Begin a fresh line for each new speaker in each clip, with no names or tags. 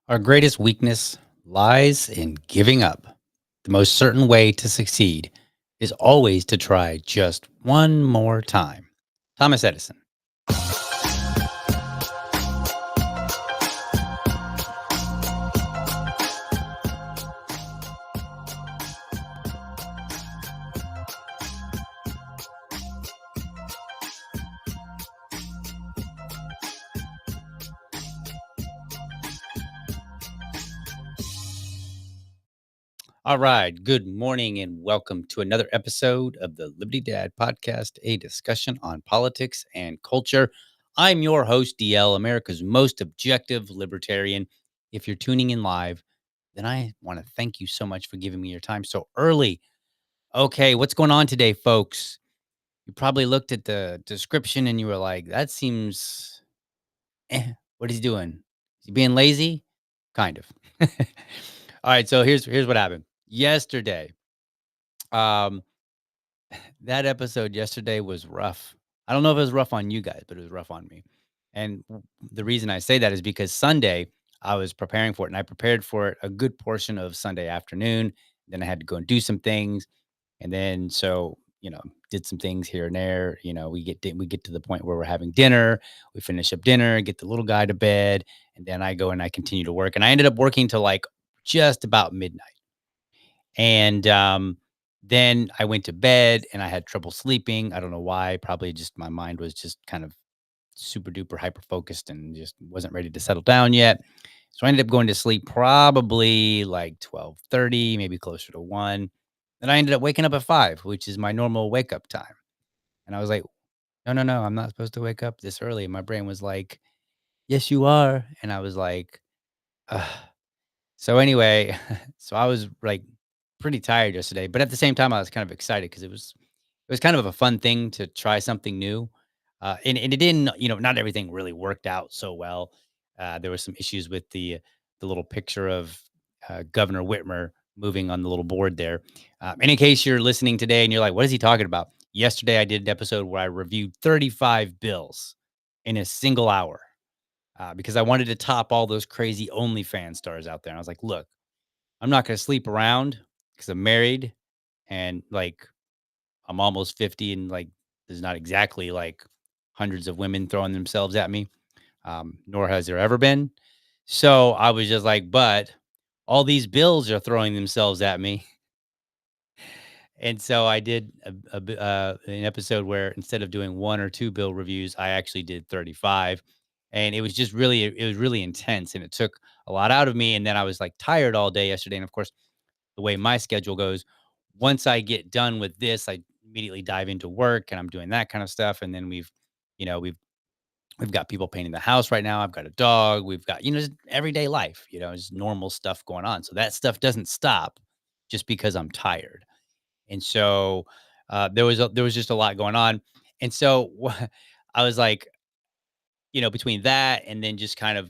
Our greatest weakness lies in giving up. The most certain way to succeed is always to try just one more time. Thomas Edison. All right. Good morning and welcome to another episode of the Liberty Dad podcast, a discussion on politics and culture. I'm your host, DL, America's most objective libertarian. If you're tuning in live, then I want to thank you so much for giving me your time so early. Okay, what's going on today, folks? You probably looked at the description and you were like, that seems what is he doing? Is he being lazy? Kind of. All right, so here's what happened. Yesterday, um, that episode yesterday was rough. I don't know if it was rough on you guys, but it was rough on me. And the reason I say that is because Sunday I was preparing for it, and I prepared for it a good portion of Sunday afternoon. Then I had to go and do some things, and then did some things here and there. We get to the point where we're having dinner. We finish up dinner, get the little guy to bed, and then I go and I continue to work. And I ended up working till like just about midnight. And then I went to bed and I had trouble sleeping. I don't know why. Probably just my mind was just kind of super duper hyper focused and just wasn't ready to settle down yet. So I ended up going to sleep probably like 12:30, maybe closer to 1. Then I ended up waking up at 5, which is my normal wake up time. And I was like, no, no, no, I'm not supposed to wake up this early. And my brain was like, yes, you are. And I was like, ugh. So anyway, so I was like pretty tired yesterday, but at the same time, I was kind of excited because it was kind of a fun thing to try something new. And it didn't, not everything really worked out so well. There were some issues with the little picture of Governor Whitmer moving on the little board there. And in case you're listening today and you're like, what is he talking about? Yesterday, I did an episode where I reviewed 35 bills in a single hour because I wanted to top all those crazy OnlyFans stars out there. And I was like, look, I'm not going to sleep around because I'm married and like I'm almost 50 and like there's not exactly like hundreds of women throwing themselves at me, nor has there ever been. So I was just like, but all these bills are throwing themselves at me. And so I did an episode where instead of doing one or two bill reviews, I actually did 35. And it was just really, it was really intense and it took a lot out of me. And then I was like tired all day yesterday. And of course, the way my schedule goes, once I get done with this, I immediately dive into work and I'm doing that kind of stuff. And then you know, we've we've got people painting the house right now. I've got a dog. We've got, just everyday life, just normal stuff going on. So that stuff doesn't stop just because I'm tired. And so there was just a lot going on. And so I was like, between that and then just kind of,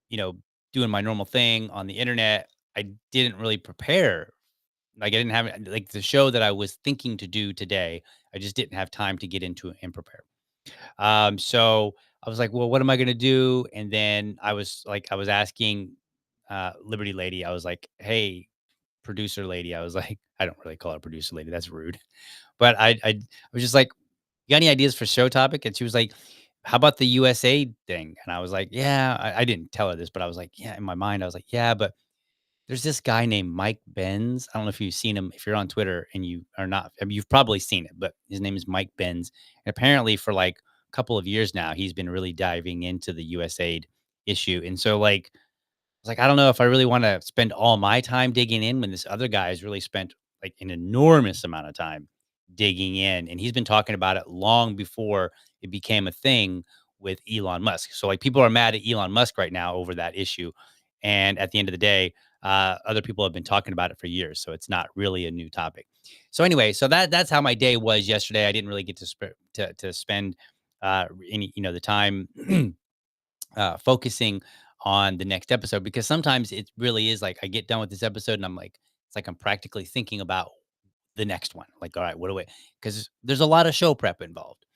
you know, doing my normal thing on the internet, I didn't really prepare Like I didn't have like the show that I was thinking to do today. I just didn't have time to get into it and prepare. So I was like, well, what am I going to do? And then I was asking Liberty Lady, I was like, hey, producer lady, I was like, I don't really call her producer lady. That's rude. But I was just like, you got any ideas for show topic? And she was like, how about the USA thing? And I was like, yeah, I didn't tell her this, but I was like, yeah, in my mind, I was like, yeah, but there's this guy named Mike Benz. I don't know if you've seen him. If you're on Twitter and you are not, I mean, you've probably seen it, but his name is Mike Benz. And apparently, for like a couple of years now, he's been really diving into the USAID issue. And so, like, was like, I don't know if I really want to spend all my time digging in when this other guy has really spent like an enormous amount of time digging in. And he's been talking about it long before it became a thing with Elon Musk. So, like, people are mad at Elon Musk right now over that issue. And at the end of the day, other people have been talking about it for years. So it's not really a new topic. So anyway, so that's how my day was yesterday. I didn't really get to to spend any, the time focusing on the next episode, because sometimes it really is like I get done with this episode and I'm like, it's like I'm practically thinking about the next one. Like, all right, what do I, because there's a lot of show prep involved.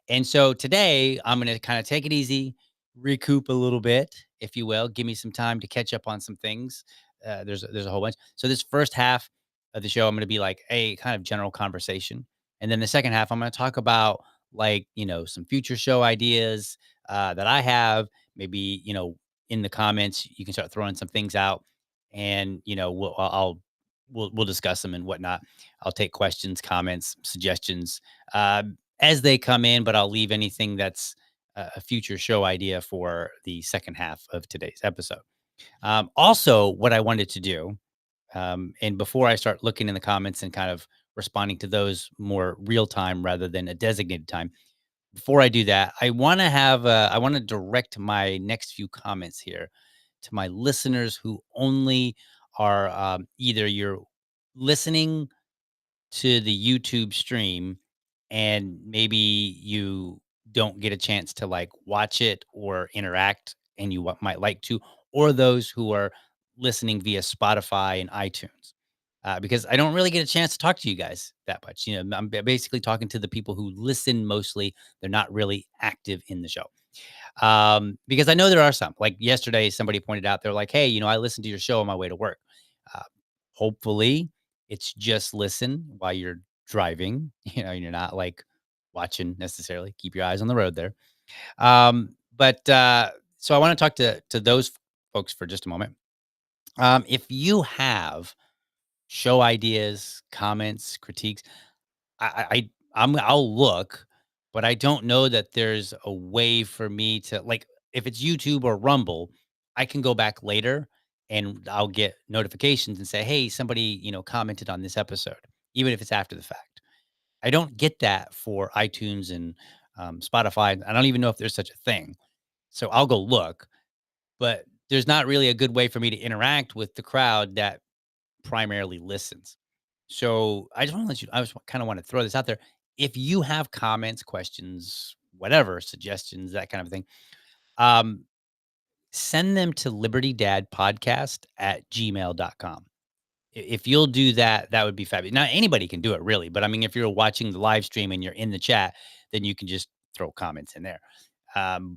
And so today I'm going to kind of take it easy, recoup a little bit, if you will, give me some time to catch up on some things. There's a whole bunch. So this first half of the show, I'm going to be like a kind of general conversation, and then the second half, I'm going to talk about like some future show ideas that I have. Maybe in the comments you can start throwing some things out, and we'll discuss them and whatnot. I'll take questions, comments, suggestions. As they come in, but I'll leave anything that's a future show idea for the second half of today's episode. Also, what I wanted to do, and before I start looking in the comments and kind of responding to those more real time rather than a designated time, before I do that, I want to direct my next few comments here to my listeners who only are either you're listening to the YouTube stream and maybe you don't get a chance to like watch it or interact and you might like to, or those who are listening via Spotify and iTunes. Because I don't really get a chance to talk to you guys that much. I'm basically talking to the people who listen mostly. They're not really active in the show. Because I know there are some. Like yesterday, somebody pointed out, they're like, "Hey, I listened to your show on my way to work." Uh, Hopefully, it's just listen while you're driving. You're not like watching necessarily. Keep your eyes on the road there. But so I want to talk to those folks for just a moment. If you have show ideas, comments, critiques, I'll look, but I don't know that there's a way for me to like if it's YouTube or Rumble, I can go back later and I'll get notifications and say, "Hey, somebody, commented on this episode," even if it's after the fact. I don't get that for iTunes and Spotify. I don't even know if there's such a thing. So I'll go look, but there's not really a good way for me to interact with the crowd that primarily listens. So I just want to let you, I just kind of want to throw this out there. If you have comments, questions, whatever, suggestions, that kind of thing, um, send them to libertydadpodcast@gmail.com. If you'll do that, that would be fabulous. Now, anybody can do it really, but I mean, if you're watching the live stream and you're in the chat, then you can just throw comments in there.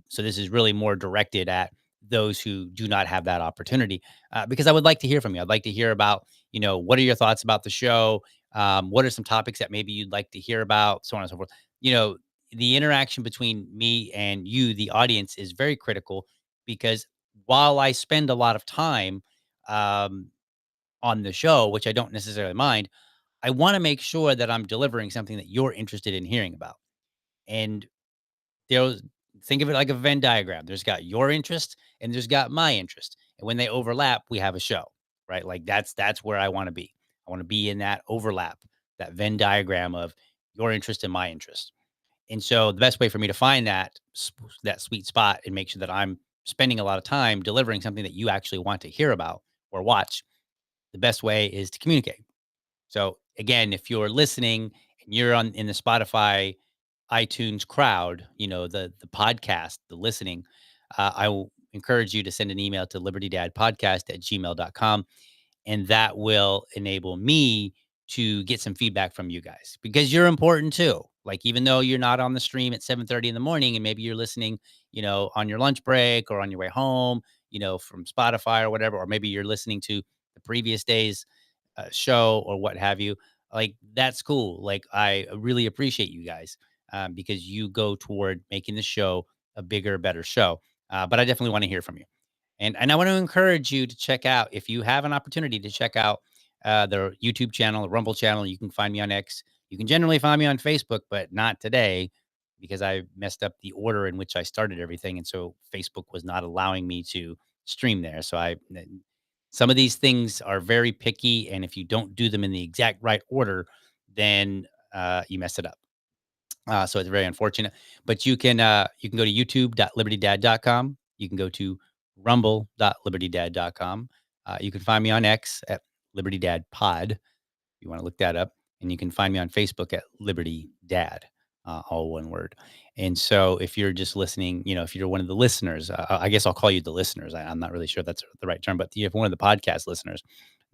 So this is really more directed at those who do not have that opportunity, because I would like to hear from you. I'd like to hear about, what are your thoughts about the show? What are some topics that maybe you'd like to hear about? So on and so forth. You know, the interaction between me and you, the audience, is very critical because while I spend a lot of time, um, on the show, which I don't necessarily mind, I want to make sure that I'm delivering something that you're interested in hearing about. And there's think of it like a Venn diagram. There's got your interest and there's got my interest. And when they overlap, we have a show, right? Like that's where I want to be. I want to be in that overlap, that Venn diagram of your interest and my interest. And so the best way for me to find that sweet spot and make sure that I'm spending a lot of time delivering something that you actually want to hear about or watch, the best way is to communicate. So again, if you're listening and you're on in the Spotify, iTunes crowd, the podcast, the listening, I will encourage you to send an email to libertydadpodcast@gmail.com. and that will enable me to get some feedback from you guys because you're important too. Like even though you're not on the stream at 7:30 in the morning and maybe you're listening, on your lunch break or on your way home, from Spotify or whatever, or maybe you're listening to the previous day's show or what have you. Like that's cool. Like I really appreciate you guys because you go toward making the show a bigger, better show. But I definitely want to hear from you. And I want to encourage you to check out, if you have an opportunity to check out the YouTube channel, the Rumble channel. You can find me on X. You can generally find me on Facebook, but not today because I messed up the order in which I started everything. And so Facebook was not allowing me to stream there. So some of these things are very picky. And if you don't do them in the exact right order, then you mess it up. So it's very unfortunate. But you can go to youtube.libertydad.com. You can go to rumble.libertydad.com. You can find me on X at Liberty Dad Pod. If you want to look that up. And you can find me on Facebook at Liberty Dad, all one word. And so if you're just listening, if you're one of the listeners, I guess I'll call you the listeners. I'm not really sure if that's the right term, but if one of the podcast listeners,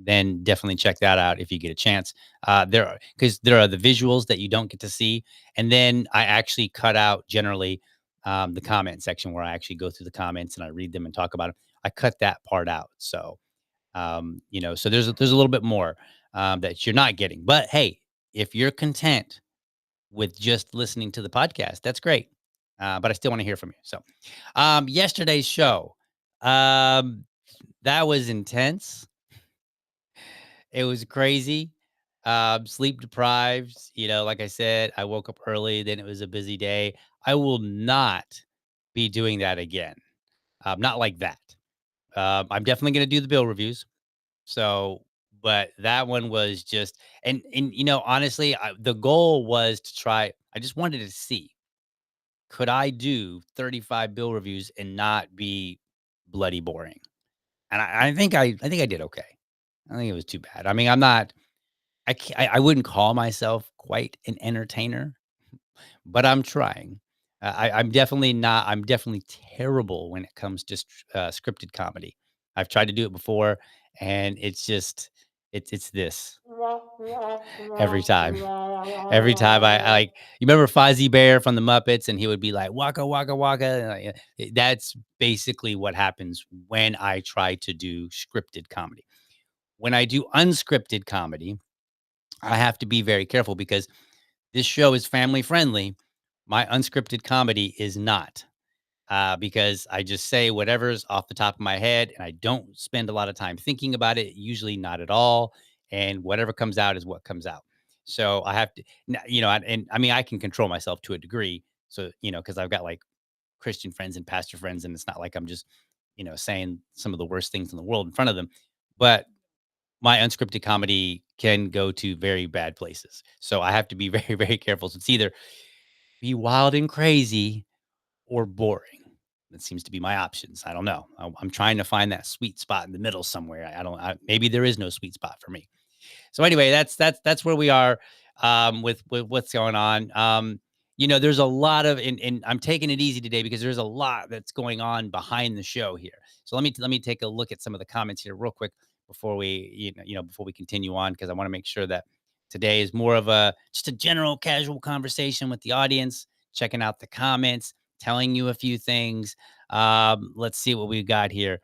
then definitely check that out if you get a chance. Because there are the visuals that you don't get to see, and then I actually cut out generally the comment section where I actually go through the comments and I read them and talk about them. I cut that part out, so so there's a little bit more that you're not getting. But hey, if you're content with just listening to the podcast, that's great. But I still want to hear from you. So yesterday's show, that was intense. It was crazy. Sleep deprived. Like I said, I woke up early. Then it was a busy day. I will not be doing that again. Not like that. I'm definitely going to do the bill reviews. So, but that one was just, and honestly, the goal was to try. I just wanted to see, could I do 35 bill reviews and not be bloody boring? And I think I did okay. I think it was too bad. I mean, I'm not. I wouldn't call myself quite an entertainer, but I'm trying. I'm definitely not. I'm definitely terrible when it comes to scripted comedy. I've tried to do it before, and it's just it's this every time. Every time I like, you remember Fozzie Bear from the Muppets, and he would be like waka waka waka. And that's basically what happens when I try to do scripted comedy. When I do unscripted comedy, I have to be very careful because this show is family friendly. My unscripted comedy is not, because I just say whatever's off the top of my head and I don't spend a lot of time thinking about it, usually not at all. And whatever comes out is what comes out. So I have to, and I mean, I can control myself to a degree. So, because I've got like Christian friends and pastor friends, and it's not like I'm just, saying some of the worst things in the world in front of them. But my unscripted comedy can go to very bad places. So I have to be very, very careful. So it's either be wild and crazy or boring. That seems to be my options. I don't know. I'm trying to find that sweet spot in the middle somewhere. I don't. Maybe there is no sweet spot for me. So anyway, that's where we are with what's going on. There's a lot of, and I'm taking it easy today because there's a lot that's going on behind the show here. So let me take a look at some of the comments here real quick before we before we continue on, because I want to make sure that today is more of a just a general casual conversation with the audience, checking out the comments, telling you a few things. Let's see what we got here.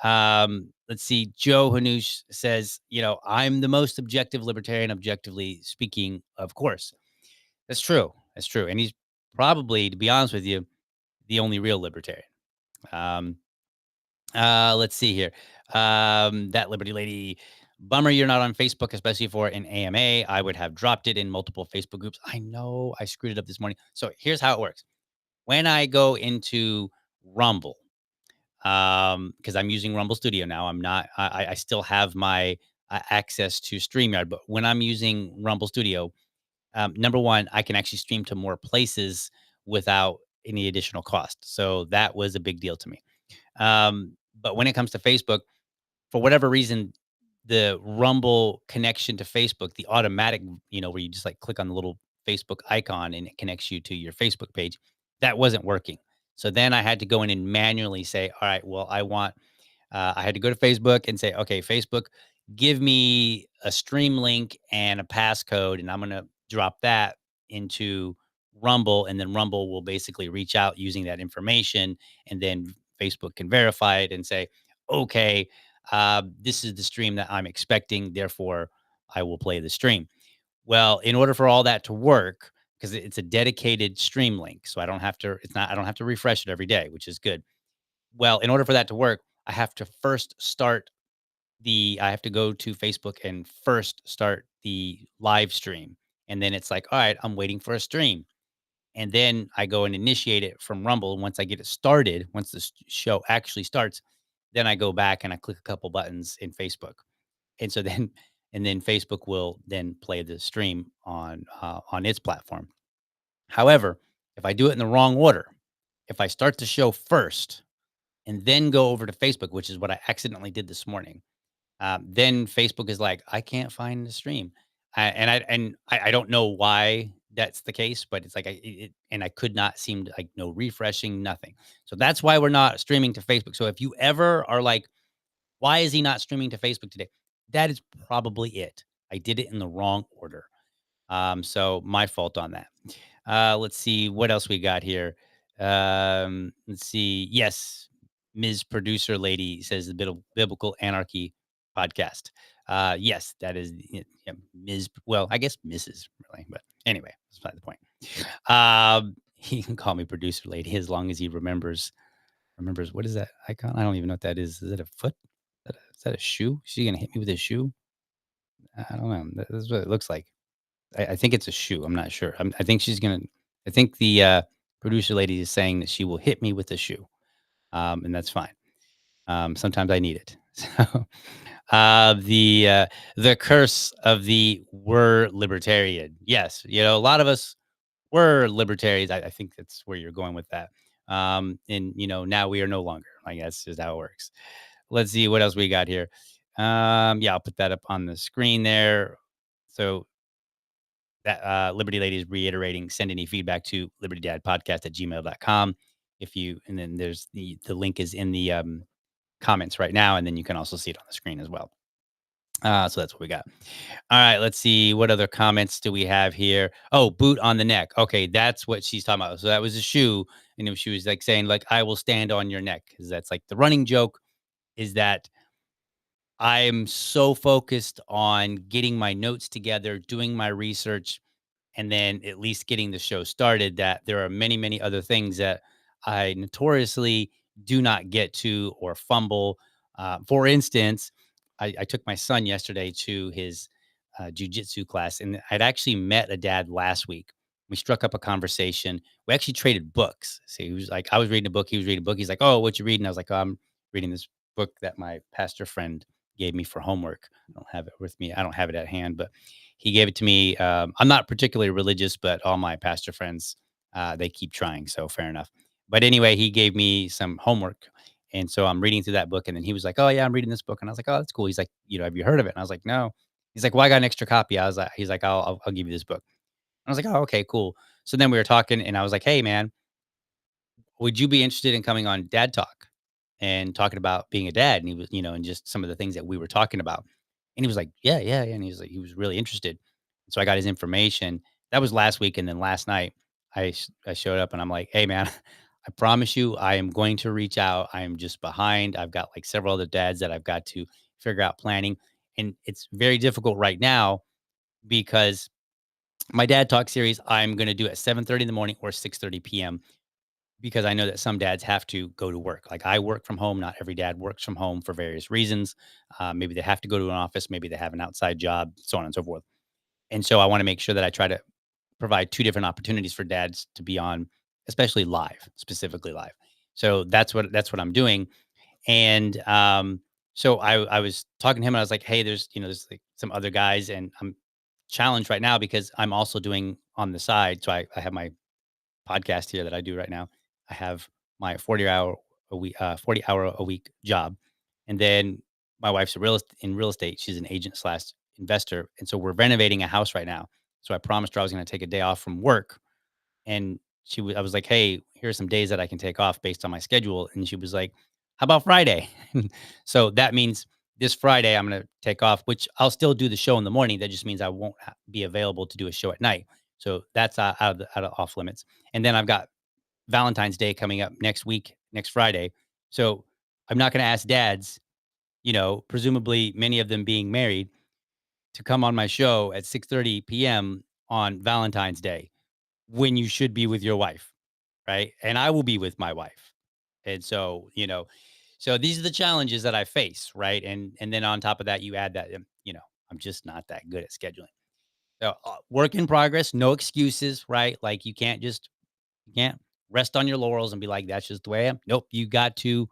Let's see. Joe Hanush says, I'm the most objective libertarian, objectively speaking, of course. That's true. That's true. And he's probably, to be honest with you, the only real libertarian. Um, let's see here. That Liberty Lady, bummer you're not on Facebook, especially for an AMA. I would have dropped it in multiple Facebook groups. I know I screwed it up this morning. So here's how it works. When I go into Rumble, because I'm using Rumble Studio now. I still have my access to StreamYard, but when I'm using Rumble Studio, number one, I can actually stream to more places without any additional cost. So that was a big deal to me. But when it comes to Facebook, for whatever reason, the Rumble connection to Facebook, the automatic, where you just like click on the little Facebook icon and it connects you to your Facebook page, that wasn't working. So then I had to go in and manually say, all right, well, I had to go to Facebook and say, okay, Facebook, give me a stream link and a passcode, and I'm going to drop that into Rumble, and then Rumble will basically reach out using that information, and then Facebook can verify it and say, okay, this is the stream that I'm expecting, therefore I will play the stream. Well, in order for all that to work, because it's a dedicated stream link, so I don't have to refresh it every day, which is good. Well, in order for that to work, I have to go to Facebook and first start the live stream. And then it's like, all right, I'm waiting for a stream. And then I go and initiate it from Rumble. And once I get it started, once the show actually starts, then I go back and I click a couple buttons in Facebook. And so then, and then Facebook will then play the stream on its platform. However, if I do it in the wrong order, if I start the show first and then go over to Facebook, which is what I accidentally did this morning, then Facebook is like, I can't find the stream, and I don't know why that's the case, but it's like and I could not seem to, like, no refreshing, nothing. So that's why we're not streaming to Facebook. So if you ever are like, why is he not streaming to Facebook today? That is probably it. I did it in the wrong order. So my fault on that. Let's see what else we got here. Let's see. Yes, Ms. Producer Lady says the Biblical Anarchy podcast. Yes, that is yeah, Ms. Well, I guess Mrs. Really, but anyway, that's not the point. He can call me Producer Lady as long as he remembers what is that icon? I don't even know what that is. Is it a foot? Is that a shoe? Is she gonna hit me with a shoe? I don't know. That's what it looks like. I think it's a shoe. I'm not sure. I think she's gonna. I think the producer lady is saying that she will hit me with a shoe, and that's fine. Sometimes I need it. So, the curse of the were libertarian. Yes, a lot of us were libertarians. I think that's where you're going with that. And now we are no longer. I guess is how it works. Let's see what else we got here. Yeah, I'll put that up on the screen there. So that Liberty Lady is reiterating, send any feedback to libertydadpodcast@gmail.com. And then there's the link is in the comments right now. And then you can also see it on the screen as well. So that's what we got. All right, let's see. What other comments do we have here? Oh, boot on the neck. Okay, that's what she's talking about. So that was a shoe. And she was like saying, like, I will stand on your neck. Because that's like the running joke is that I'm so focused on getting my notes together, doing my research, and then at least getting the show started that there are many, many other things that I notoriously do not get to or fumble. For instance, I took my son yesterday to his jujitsu class, and I'd actually met a dad last week. We struck up a conversation. We actually traded books. So he was like, I was reading a book, he was reading a book. He's like, "Oh, what you reading?" I was like, "Oh, I'm reading this book that my pastor friend gave me for homework. I don't have it with me. I don't have it at hand, but he gave it to me. I'm not particularly religious, but all my pastor friends, they keep trying. So fair enough. But anyway, he gave me some homework. And so I'm reading through that book. And then he was like, "Oh, yeah, I'm reading this book." And I was like, "Oh, that's cool." He's like, "Have you heard of it?" And I was like, "No." He's like, "Well, I got an extra copy." He's like, I'll give you this book." I was like, "Oh, okay, cool." So then we were talking and I was like, "Hey, man, would you be interested in coming on Dad Talk and talking about being a dad?" And he was, and just some of the things that we were talking about. And he was like, "Yeah, yeah, yeah." And he was really interested. So I got his information. That was last week. And then last night I showed up and I'm like, "Hey, man, I promise you, I am going to reach out. I am just behind. I've got like several other dads that I've got to figure out planning. And it's very difficult right now because my Dad Talk series, I'm going to do at 7:30 in the morning or 6:30 p.m because I know that some dads have to go to work. Like I work from home. Not every dad works from home for various reasons. Maybe they have to go to an office. Maybe they have an outside job, so on and so forth. And so I want to make sure that I try to provide two different opportunities for dads to be on, especially live, specifically live. So that's what I'm doing. And so I was talking to him and I was like, "Hey, there's like some other guys, and I'm challenged right now because I'm also doing on the side. So I have my podcast here that I do right now. I have my 40 hour a week job. And then my wife's in real estate. She's an agent slash investor. And so we're renovating a house right now. So I promised her I was going to take a day off from work. And I was like, "Hey, here's some days that I can take off based on my schedule." And she was like, "How about Friday?" So that means this Friday, I'm going to take off, which I'll still do the show in the morning. That just means I won't be available to do a show at night. So that's out of off limits. And then I've got Valentine's Day coming up next week, next Friday. So I'm not going to ask dads, presumably many of them being married, to come on my show at 6:30 p.m. on Valentine's Day when you should be with your wife, right? And I will be with my wife. And so, so these are the challenges that I face, right? And then on top of that, you add that, I'm just not that good at scheduling. So, work in progress, no excuses, right? Like you can't rest on your laurels and be like, that's just the way I am. Nope, you got to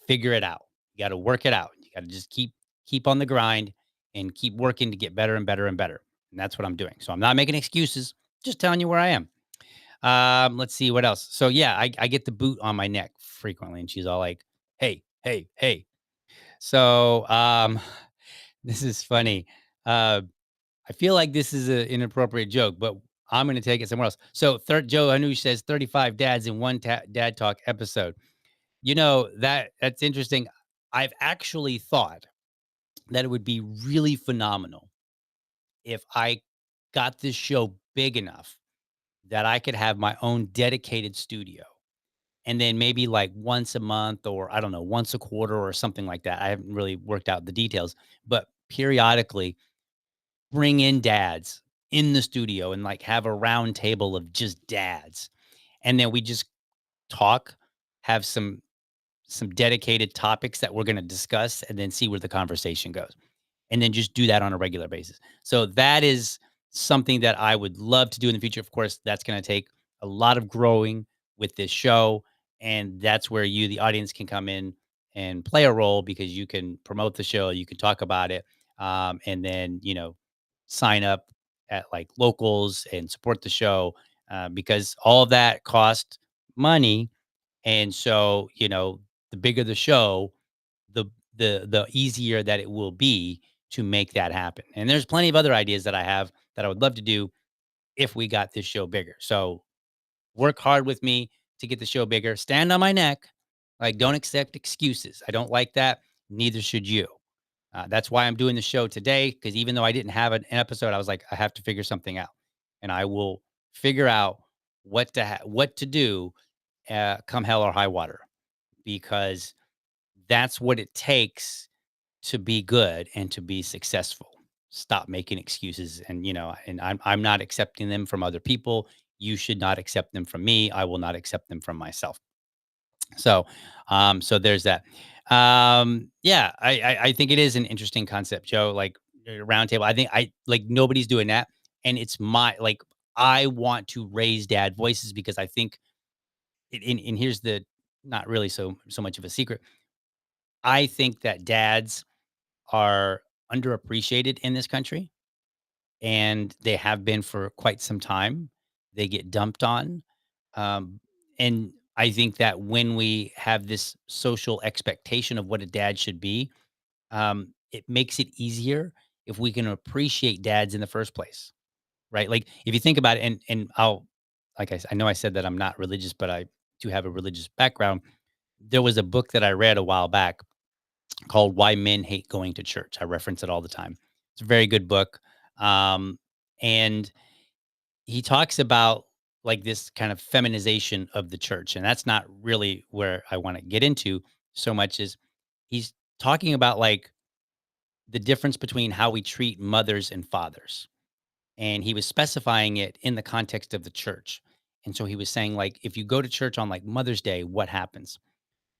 figure it out. You got to work it out. You got to just keep on the grind and keep working to get better and better and better. And that's what I'm doing. So I'm not making excuses, just telling you where I am. Let's see what else. So yeah, I get the boot on my neck frequently, and she's all like, "Hey, hey, hey." So this is funny. Uh, I feel like this is an inappropriate joke, but I'm going to take it somewhere else. So third Joe Anush says 35 dads in one dad talk episode. That's interesting. I've actually thought that it would be really phenomenal if I got this show big enough that I could have my own dedicated studio. And then maybe like once a month or I don't know, once a quarter or something like that. I haven't really worked out the details, but periodically bring in dads in the studio and like have a round table of just dads. And then we just talk, have some dedicated topics that we're going to discuss and then see where the conversation goes. And then just do that on a regular basis. So that is something that I would love to do in the future. Of course, that's going to take a lot of growing with this show. And that's where you, the audience, can come in and play a role because you can promote the show, you can talk about it, and then, sign up at like locals and support the show because all of that cost money. And so, the bigger the show, the the easier that it will be to make that happen. And there's plenty of other ideas that I have that I would love to do if we got this show bigger. So work hard with me to get the show bigger. Stand on my neck. Like, don't accept excuses. I don't like that. Neither should you. That's why I'm doing the show today. Because even though I didn't have an episode, I was like, I have to figure something out, and I will figure out what to do, come hell or high water, because that's what it takes to be good and to be successful. Stop making excuses, and I'm not accepting them from other people. You should not accept them from me. I will not accept them from myself. So, so there's that. Yeah, I think it is an interesting concept, Joe. Like roundtable. I think I like nobody's doing that, and it's my like I want to raise dad voices because I think and here's the not really so much of a secret. I think that dads are underappreciated in this country, and they have been for quite some time. They get dumped on. And I think that when we have this social expectation of what a dad should be, it makes it easier if we can appreciate dads in the first place, right? Like if you think about it, and I know I said that I'm not religious, but I do have a religious background. There was a book that I read a while back called Why Men Hate Going to Church. I reference it all the time. It's a very good book. And he talks about like this kind of feminization of the church. And that's not really where I want to get into so much as he's talking about like the difference between how we treat mothers and fathers. And he was specifying it in the context of the church. And so he was saying, like, if you go to church on like Mother's Day, what happens?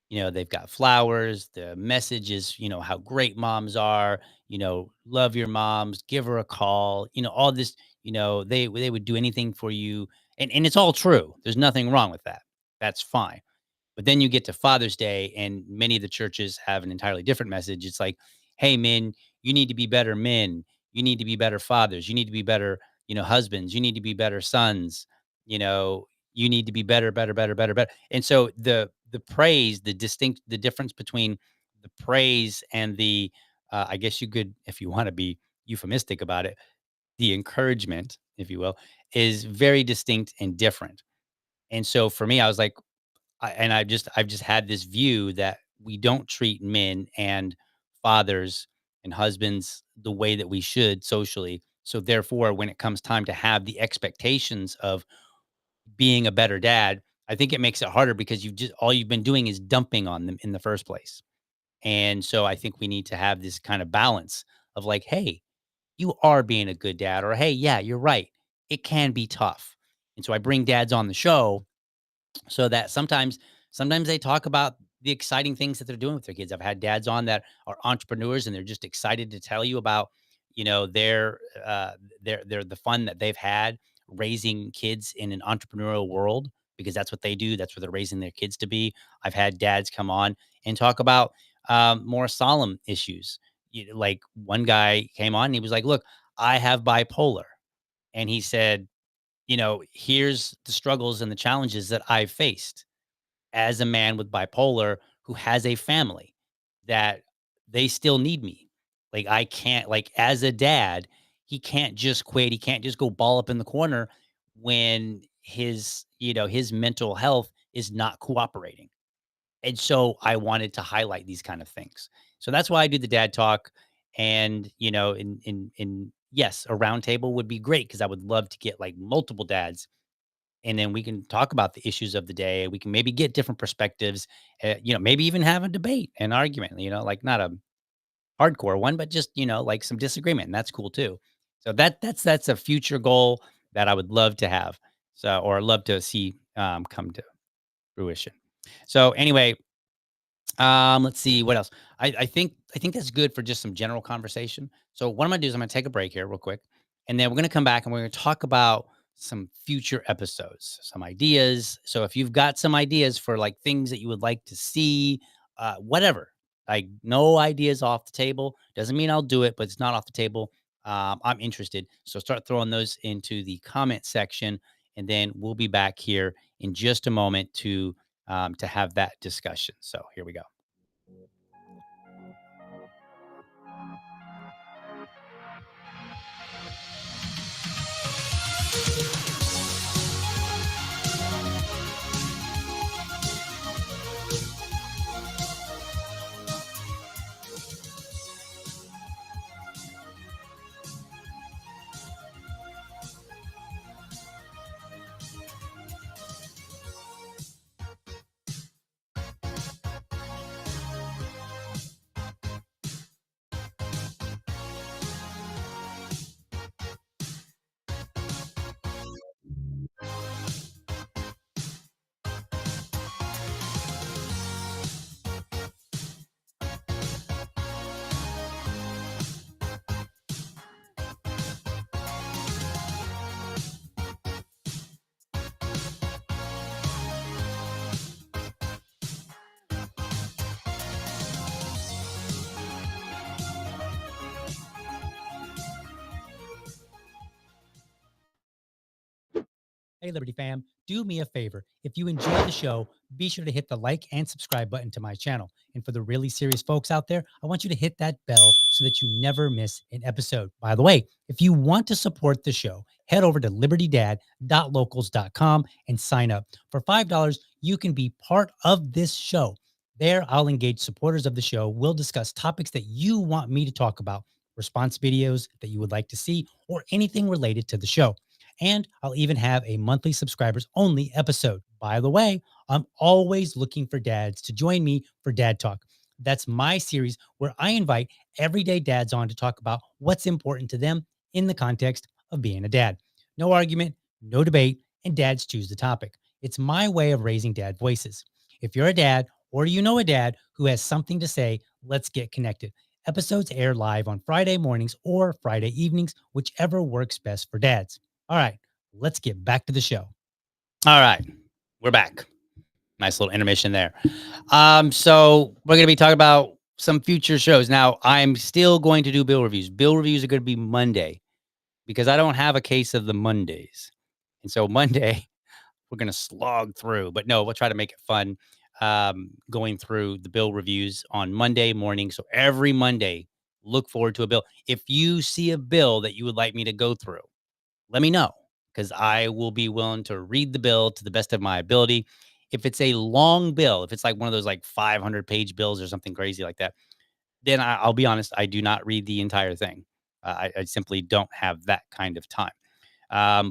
They've got flowers. The message is, how great moms are, love your moms, give her a call, all this, they would do anything for you. And it's all true. There's nothing wrong with that. That's fine. But then you get to Father's Day, and many of the churches have an entirely different message. It's like, hey, men, you need to be better men. You need to be better fathers. You need to be better, husbands. You need to be better sons. You know, you need to be better, better, better, better, better. And so the praise, the difference between the praise and the, I guess you could, if you want to be euphemistic about it, the encouragement, if you will, is very distinct and different. And so for me, I was like, I've just had this view that we don't treat men and fathers and husbands the way that we should socially. So therefore, when it comes time to have the expectations of being a better dad, I think it makes it harder because you've just all you've been doing is dumping on them in the first place. And so I think we need to have this kind of balance of like, hey, you are being a good dad, or hey, yeah, you're right. It can be tough. And so I bring dads on the show so that sometimes they talk about the exciting things that they're doing with their kids. I've had dads on that are entrepreneurs and they're just excited to tell you about, their the fun that they've had raising kids in an entrepreneurial world because that's what they do. That's what they're raising their kids to be. I've had dads come on and talk about more solemn issues. Like one guy came on and he was like, "Look, I have bipolar," and he said, here's the struggles and the challenges that I've faced as a man with bipolar who has a family that they still need me. Like, I can't, like, as a dad, he can't just quit. He can't just go ball up in the corner when his mental health is not cooperating. And so I wanted to highlight these kind of things. So that's why I do the dad talk. And, yes, a roundtable would be great because I would love to get like multiple dads and then we can talk about the issues of the day. We can maybe get different perspectives, maybe even have a debate, an argument, like not a hardcore one, but just, like some disagreement. And that's cool too. So that's a future goal that I would love to have. So, or love to see come to fruition. So anyway, let's see what else. I think that's good for just some general conversation. So what I'm gonna do is I'm gonna take a break here real quick, and then we're gonna come back and we're gonna talk about some future episodes, some ideas. So if you've got some ideas for like things that you would like to see, whatever, like no ideas off the table. Doesn't mean I'll do it, but it's not off the table. I'm interested. So start throwing those into the comment section, and then we'll be back here in just a moment to have that discussion. So here we go. Hey, Liberty fam, do me a favor. If you enjoy the show, be sure to hit the like and subscribe button to my channel. And for the really serious folks out there, I want you to hit that bell so that you never miss an episode. By the way, if you want to support the show, head over to libertydad.locals.com and sign up. For $5, you can be part of this show. There, I'll engage supporters of the show. We'll discuss topics that you want me to talk about, response videos that you would like to see, or anything related to the show. And I'll even have a monthly subscribers only episode. By the way, I'm always looking for dads to join me for Dad Talk. That's my series where I invite everyday dads on to talk about what's important to them in the context of being a dad. No argument, no debate, and dads choose the topic. It's my way of raising dad voices. If you're a dad or you know a dad who has something to say, let's get connected. Episodes air live on Friday mornings or Friday evenings, whichever works best for dads. All right, let's get back to the show. All right, we're back. Nice little intermission there. So we're going to be talking about some future shows. Now, I'm still going to do bill reviews. Bill reviews are going to be Monday because I don't have a case of the Mondays. And so Monday, we're going to slog through. But no, we'll try to make it fun going through the bill reviews on Monday morning. So every Monday, look forward to a bill. If you see a bill that you would like me to go through, let me know because I will be willing to read the bill to the best of my ability. If it's a long bill, if it's like one of those like 500-page bills or something crazy like that, then I'll be honest, I do not read the entire thing. I simply don't have that kind of time.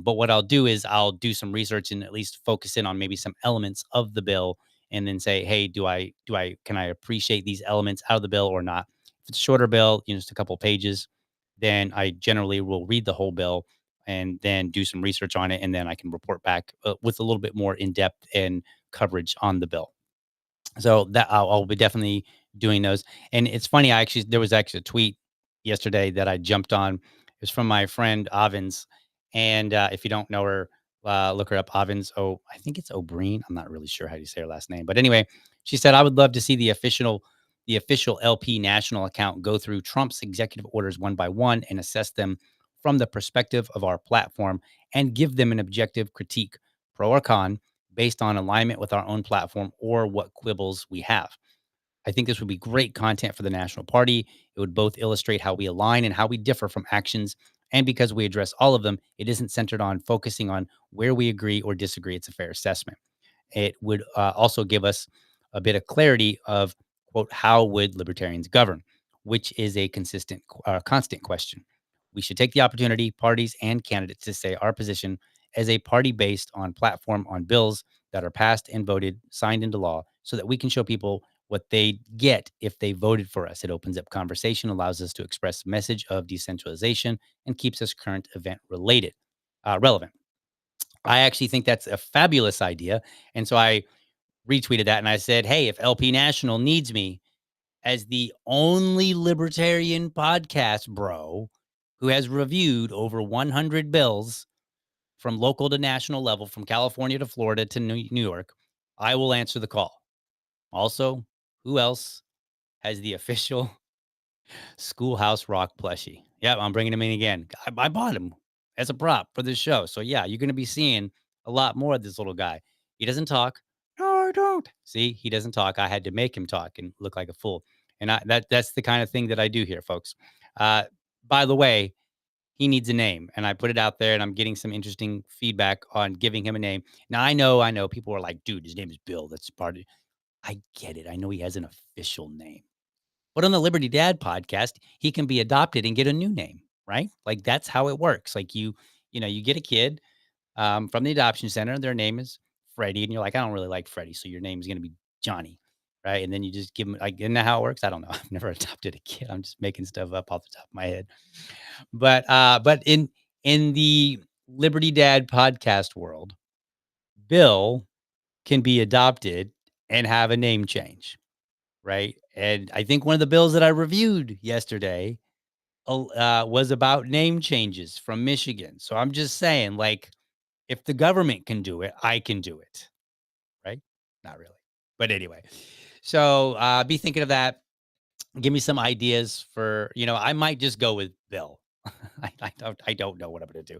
But what I'll do is I'll do some research and at least focus in on maybe some elements of the bill and then say, hey, can I appreciate these elements out of the bill or not? If it's a shorter bill, just a couple pages, then I generally will read the whole bill and then do some research on it. And then I can report back with a little bit more in depth and coverage on the bill. So that I'll be definitely doing those. And it's funny, there was actually a tweet yesterday that I jumped on. It was from my friend Avins, and if you don't know her, look her up. Avins. Oh, I think it's O'Brien. I'm not really sure how you say her last name, but anyway, she said I would love to see the official LP national account go through Trump's executive orders one by one and assess them from the perspective of our platform and give them an objective critique, pro or con, based on alignment with our own platform or what quibbles we have. I think this would be great content for the National Party. It would both illustrate how we align and how we differ from actions. And because we address all of them, it isn't centered on focusing on where we agree or disagree. It's a fair assessment. It would also give us a bit of clarity of, quote, how would libertarians govern, which is a constant question. We should take the opportunity, parties and candidates, to say our position as a party based on platform on bills that are passed and voted, signed into law, so that we can show people what they get if they voted for us. It opens up conversation, allows us to express the message of decentralization, and keeps us current event relevant. I actually think that's a fabulous idea. And so I retweeted that and I said, hey, if LP National needs me as the only libertarian podcast, bro, who has reviewed over 100 bills from local to national level, from California to Florida to New York, I will answer the call. Also, who else has the official Schoolhouse Rock plushie? Yeah, I'm bringing him in again. I bought him as a prop for this show. So, yeah, you're going to be seeing a lot more of this little guy. He doesn't talk. No, I don't. See, he doesn't talk. I had to make him talk and look like a fool. And that's the kind of thing that I do here, folks. Uh, by the way, he needs a name. And I put it out there and I'm getting some interesting feedback on giving him a name. Now, I know people are like, dude, his name is Bill. That's part of it. I get it. I know he has an official name. But on the Liberty Dad podcast, he can be adopted and get a new name, right? Like that's how it works. Like you get a kid from the adoption center. Their name is Freddie, and you're like, I don't really like Freddie, so your name is going to be Johnny, right? And then you just give him like, isn't that how it works? I don't know. I've never adopted a kid. I'm just making stuff up off the top of my head. But in the Liberty Dad podcast world, Bill can be adopted and have a name change, right? And I think one of the bills that I reviewed yesterday was about name changes from Michigan. So I'm just saying, like, if the government can do it, I can do it, right? Not really, but anyway. So be thinking of that. Give me some ideas for, I might just go with Bill. I don't know what I'm going to do.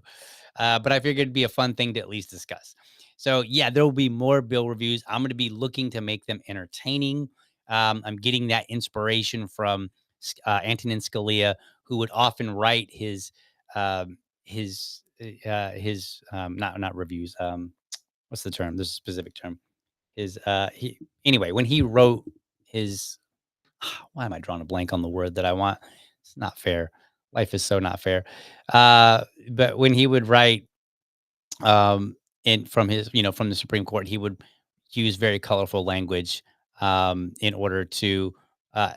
But I figured it'd be a fun thing to at least discuss. So yeah, there will be more Bill reviews. I'm going to be looking to make them entertaining. I'm getting that inspiration from Antonin Scalia, who would often write his not reviews. What's the term? There's a specific term. Anyway, when he wrote his, why am I drawing a blank on the word that I want? It's not fair. Life is so not fair. But when he would write in from his, from the Supreme Court, he would use very colorful language in order to, uh,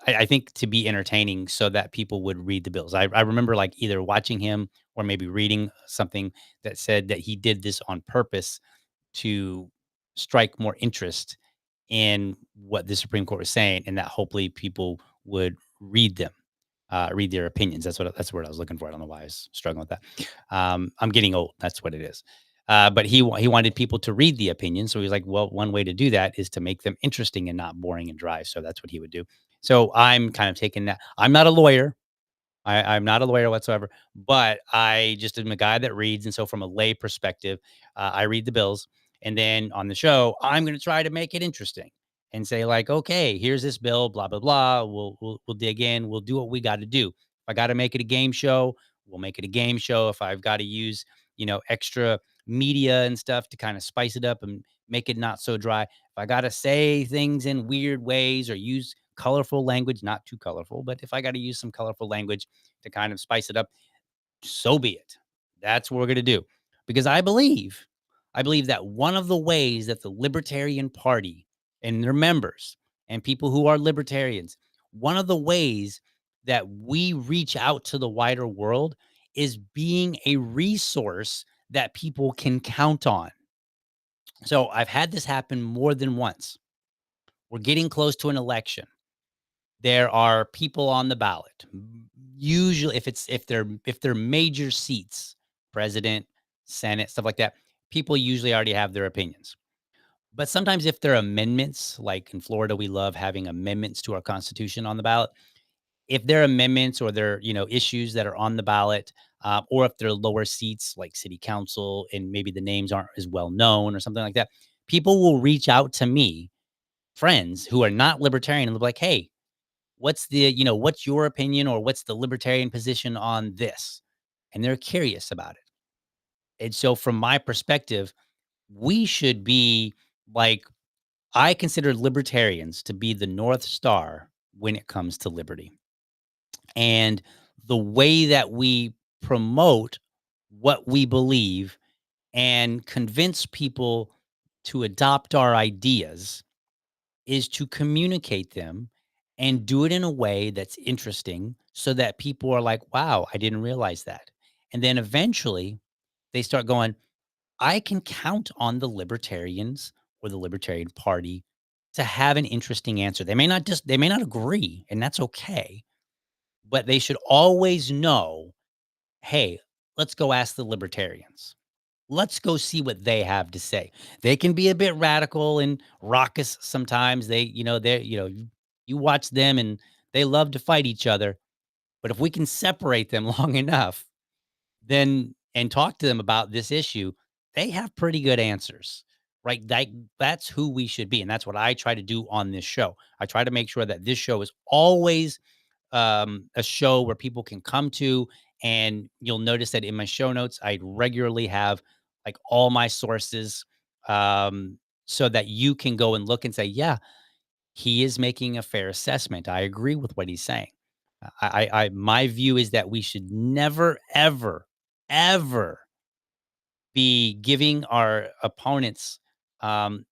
I think, to be entertaining, so that people would read the bills. I remember like either watching him or maybe reading something that said that he did this on purpose to strike more interest in what the Supreme Court was saying, and that hopefully people would read their opinions. That's the word I was looking for. I don't know why I was struggling with that. I'm getting old. That's what it is. But he wanted people to read the opinion, so he was like, well, one way to do that is to make them interesting and not boring and dry. So that's what he would do. So I'm kind of taking that. I'm not a lawyer. I'm not a lawyer whatsoever, but I just am a guy that reads. And so, from a lay perspective, I read the bills. And then on the show, I'm going to try to make it interesting and say, like, okay, here's this bill, blah, blah, blah. We'll dig in. We'll do what we got to do. If I got to make it a game show, we'll make it a game show. If I've got to use, extra media and stuff to kind of spice it up and make it not so dry. If I got to say things in weird ways or use colorful language, not too colorful, but if I got to use some colorful language to kind of spice it up, so be it. That's what we're going to do. Because I believe that one of the ways that the Libertarian Party and their members and people who are libertarians, one of the ways that we reach out to the wider world is being a resource that people can count on. So I've had this happen more than once. We're getting close to an election. There are people on the ballot. Usually, if they're major seats, president, Senate, stuff like that, people usually already have their opinions. But sometimes if they're amendments, like in Florida, we love having amendments to our Constitution on the ballot. If they're amendments or they're issues that are on the ballot, or if they're lower seats like city council and maybe the names aren't as well known or something like that, people will reach out to me, friends who are not libertarian, and they'll be like, "Hey, what's your opinion or what's the libertarian position on this?" And they're curious about it. And so from my perspective, we should be like, I consider libertarians to be the North Star when it comes to liberty. And the way that we promote what we believe and convince people to adopt our ideas is to communicate them and do it in a way that's interesting so that people are like, wow, I didn't realize that. And then eventually they start going, I can count on the libertarians or the Libertarian Party to have an interesting answer. They may not agree, and that's okay, but they should always know, hey, let's go ask the libertarians. Let's go see what they have to say. They can be a bit radical and raucous sometimes. You watch them and they love to fight each other. But if we can separate them long enough, then and talk to them about this issue, they have pretty good answers, right? That's who we should be. And that's what I try to do on this show. I try to make sure that this show is always a show where people can come to. And you'll notice that in my show notes, I regularly have like all my sources, so that you can go and look and say, yeah, he is making a fair assessment. I agree with what he's saying. My view is that we should never, ever, ever be giving our opponents um,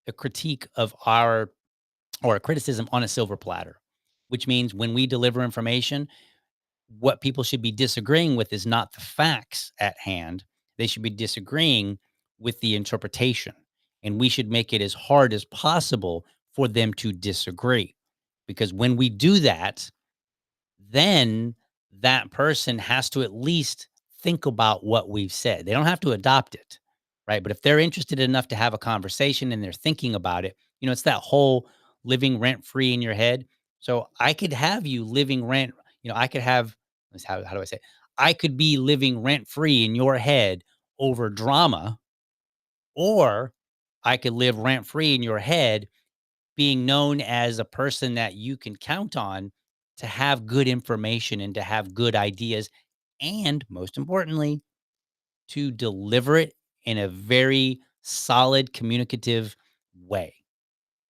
a critique of our or a criticism on a silver platter, which means when we deliver information, what people should be disagreeing with is not the facts at hand. They should be disagreeing with the interpretation. And we should make it as hard as possible for them to disagree. Because when we do that, then that person has to at least think about what we've said. They don't have to adopt it, right? But if they're interested enough to have a conversation and they're thinking about it, it's that whole living rent free in your head. So I could have you living rent, I could have, how do I say it? I could be living rent free in your head over drama, or I could live rent free in your head being known as a person that you can count on to have good information and to have good ideas, and most importantly, to deliver it in a very solid communicative way,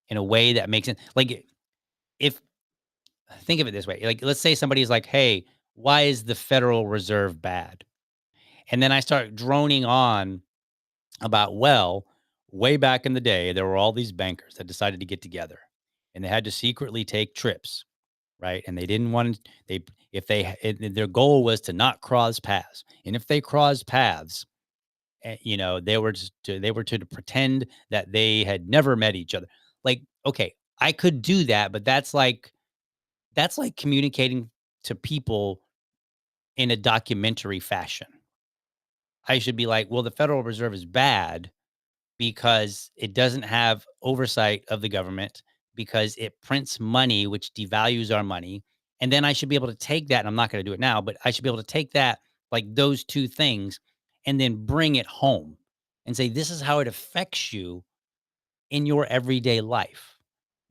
in a way that makes it like, if think of it this way, like, let's say somebody's like, hey, why is the Federal Reserve bad? And then I start droning on about, well, way back in the day, there were all these bankers that decided to get together and they had to secretly take trips, right? And they didn't want they if they their goal was to not cross paths. And if they crossed paths, they were to pretend that they had never met each other. Like, okay, I could do that, but that's like communicating to people in a documentary fashion. I should be like, well, the Federal Reserve is bad because it doesn't have oversight of the government, because it prints money, which devalues our money. And then I should be able to take that, and I'm not going to do it now, but I should be able to take that, like those two things, and then bring it home and say, this is how it affects you in your everyday life.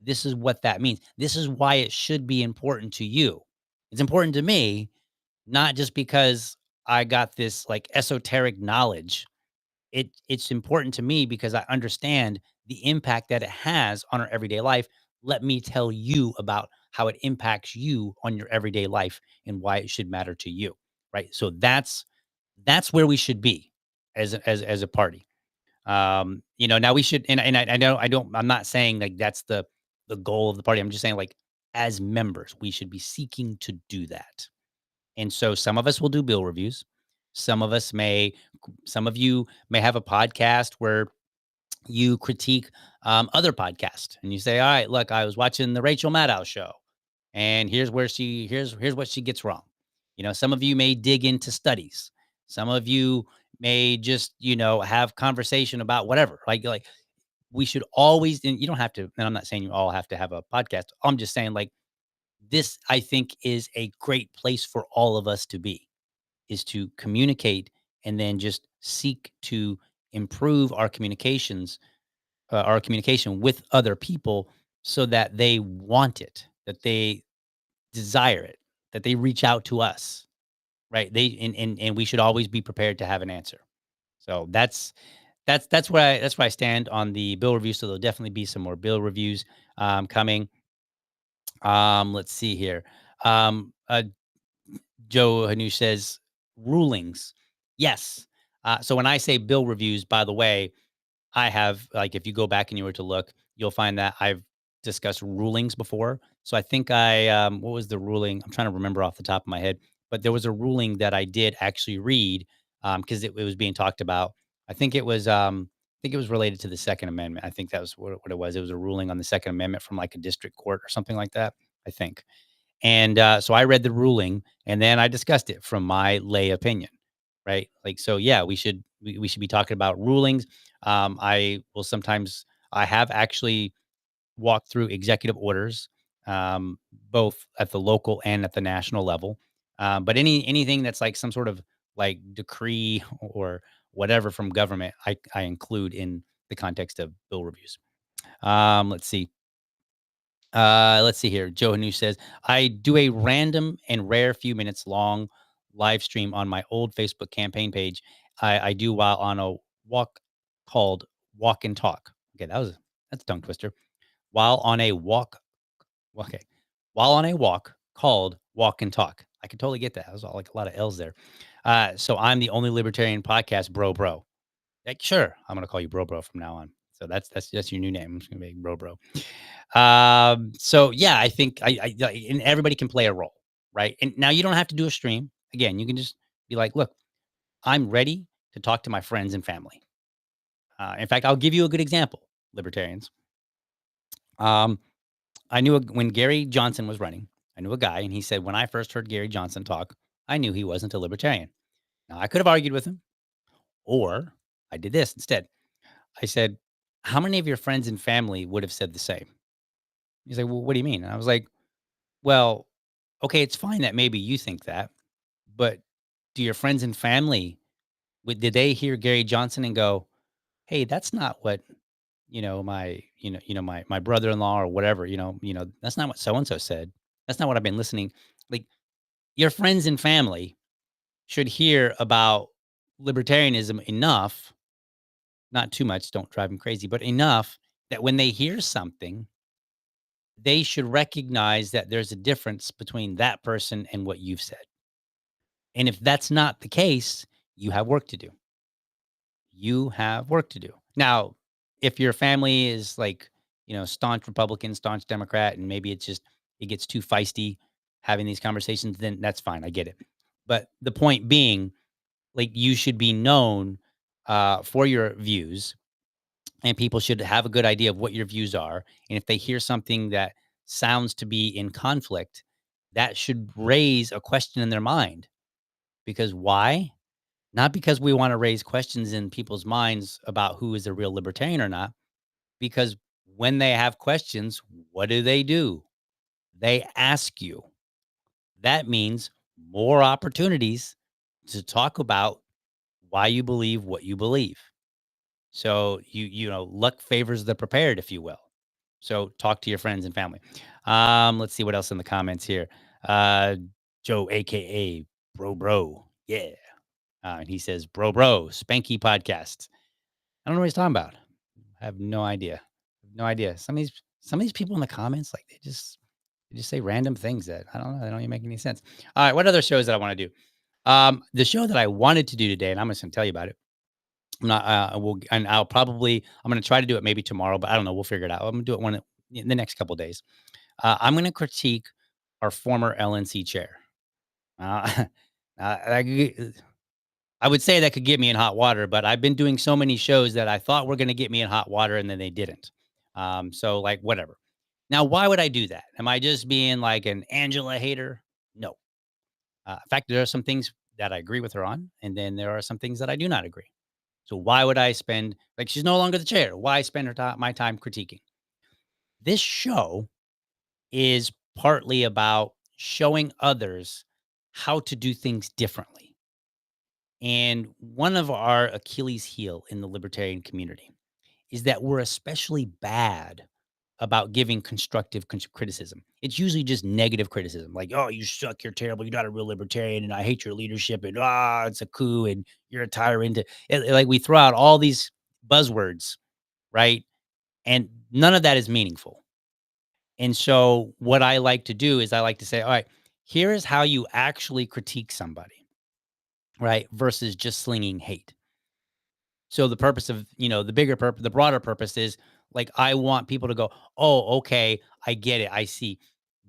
This is what that means. This is why it should be important to you. It's important to me, not just because I got this like esoteric knowledge. It's important to me because I understand the impact that it has on our everyday life, Let me tell you about how it impacts you on your everyday life and why it should matter to you, right? So that's where we should be as a party. Now we should, and I know I'm not saying like that's the goal of the party. I'm just saying like as members, we should be seeking to do that. And so some of us will do bill reviews. Some of us may, some of you may have a podcast where you critique other podcasts and you say, all right, look, I was watching the Rachel Maddow show and here's what she gets wrong. Some of you may dig into studies. Some of you may just, have conversation about whatever. Like we should always, and you don't have to, and I'm not saying you all have to have a podcast. I'm just saying like this, I think is a great place for all of us to be, is to communicate and then just seek to improve our communication with other people so that they want it, that they desire it, that they reach out to us, right? And we should always be prepared to have an answer. So that's where I stand on the bill review. So there'll definitely be some more bill reviews coming. Let's see here. Uh, Joe Hanush says rulings. Yes. So when I say bill reviews, by the way, I have, like, if you go back and you were to look, you'll find that I've discussed rulings before. So I think what was the ruling? I'm trying to remember off the top of my head, but there was a ruling that I did actually read because it was being talked about. I think it was related to the Second Amendment. I think that was what it was. It was a ruling on the Second Amendment from like a district court or something like that. I think. And so I read the ruling and then I discussed it from my lay opinion, right? Like, so yeah, we should be talking about rulings. I will sometimes, I have actually walked through executive orders, both at the local and at the national level. But anything that's like some sort of like decree or whatever from government, I include in the context of bill reviews. Let's see. Let's see here. Joe Hanu says, I do a random and rare few minutes long live stream on my old Facebook campaign page. I do while on a walk called Walk and Talk. Okay, that's a tongue twister. While on a walk, okay, while on a walk called Walk and Talk. I can totally get that. That was all, like a lot of L's there. So I'm the only libertarian podcast, bro. Like, sure, I'm gonna call you bro from now on. So that's your new name. I'm just gonna make bro. So yeah, I think and everybody can play a role, right? And now you don't have to do a stream. Again, you can just be like, look, I'm ready to talk to my friends and family. In fact, I'll give you a good example, libertarians. Um, when Gary Johnson was running, I knew a guy, and he said, when I first heard Gary Johnson talk, I knew he wasn't a libertarian. Now I could have argued with him, or I did this instead. I said, how many of your friends and family would have said the same? He's like, well, what do you mean? And I was like, well, okay, it's fine that maybe you think that, but do your friends and family, did they hear Gary Johnson and go, "Hey, that's not what, my brother-in-law or whatever, that's not what so and so said. That's not what I've been listening." Like your friends and family should hear about libertarianism enough, not too much, don't drive them crazy, but enough that when they hear something, they should recognize that there's a difference between that person and what you've said. And if that's not the case, you have work to do. You have work to do. Now, if your family is like, staunch Republican, staunch Democrat, and maybe it gets too feisty having these conversations, then that's fine. I get it. But the point being, like, you should be known for your views, and people should have a good idea of what your views are. And if they hear something that sounds to be in conflict, that should raise a question in their mind. Because why? Not because we want to raise questions in people's minds about who is a real libertarian or not, because when they have questions, what do? They ask you. That means more opportunities to talk about why you believe what you believe. So luck favors the prepared, if you will. So talk to your friends and family. Let's see what else in the comments here. Uh, Joe, aka Bro. Yeah. And he says, Bro, Spanky Podcast. I don't know what he's talking about. I have no idea. No idea. Some of these some of these people in the comments, like they just say random things that I don't know. They don't even make any sense. All right, what other shows that I want to do? The show that I wanted to do today, and I'm just going to tell you about it. I'm not. And I'm going to try to do it maybe tomorrow, but I don't know. We'll figure it out. I'm going to do it in the next couple of days. I'm going to critique our former LNC chair. Uh, I would say that could get me in hot water, but I've been doing so many shows that I thought were going to get me in hot water, and then they didn't. So like whatever. Now, why would I do that? Am I just being like an Angela hater? No. In fact, there are some things that I agree with her on, and then there are some things that I do not agree. So why would I spend like she's no longer the chair? Why spend my time critiquing? This show is partly about showing others how to do things differently. And one of our Achilles heel in the libertarian community is that we're especially bad about giving constructive criticism. It's usually just negative criticism, like, "Oh, you suck, you're terrible, you're not a real libertarian, and I hate your leadership, and it's a coup, and you're a tyrant." Like we throw out all these buzzwords, right? And none of that is meaningful. And so, what I like to do is I like to say, "All right, here is how you actually critique somebody, right? Versus just slinging hate." So the purpose of, the bigger purpose, the broader purpose is like I want people to go, "Oh, okay, I get it. I see.